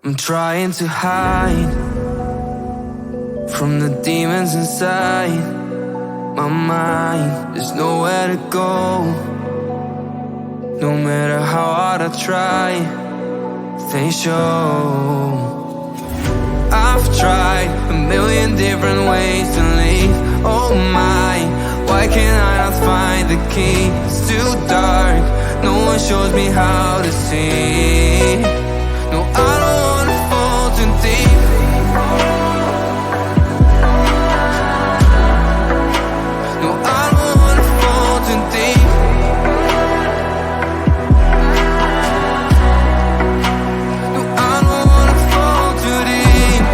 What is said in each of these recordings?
I'm trying to hide from the demons inside my mind. There's nowhere to go, no matter how hard I try, they show. I've tried a million different ways to leave. Oh my, why can't I not find the key? It's too dark, no one shows me how to see. No, I don't wanna fall too deep. No, I don't wanna fall too deep. No, I don't wanna fall too deep.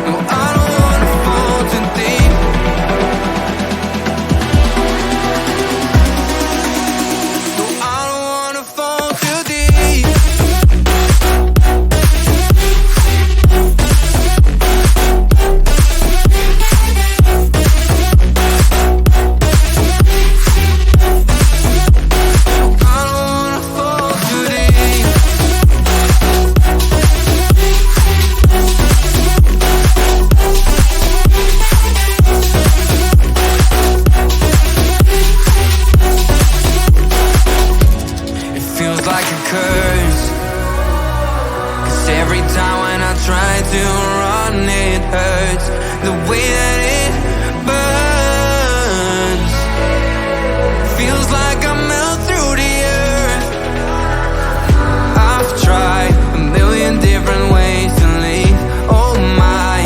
No, I don't wanna fall too deep. No, I don't wanna fall too deep. Feels like a curse, 'cause every time when I try to run it hurts. The way that it burns feels like I melt through the earth. I've tried a million different ways to leave. Oh my,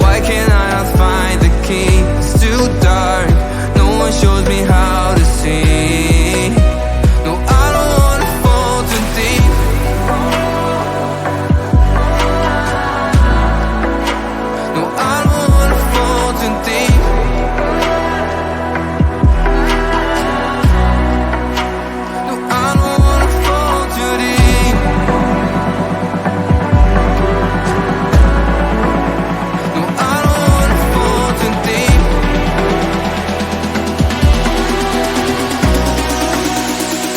why can't I not find the key? It's too dark, no one shows me how to see. No, I don't wanna fall too deep. No, I don't wanna fall too deep. No, I don't wanna fall too deep. No, I don't wanna fall too deep.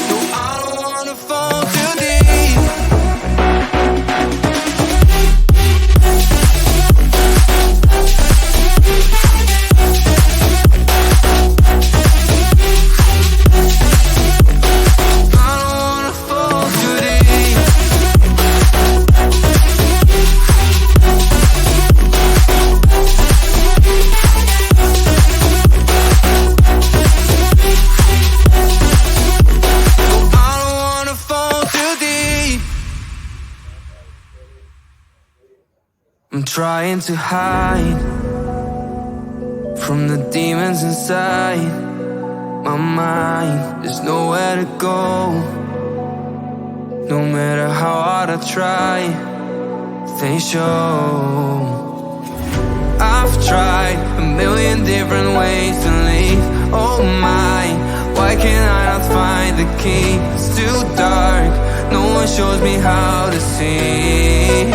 No, I don't wanna fall too deep. I don't wanna fall too deep. I don't wanna fall too deep. I'm trying to hide from the demons inside my mind. There's nowhere to go, no matter how hard I try, they show. I've tried a million different ways to leave. Oh my, why can't I not find the key? It's too dark, no one shows me how to see.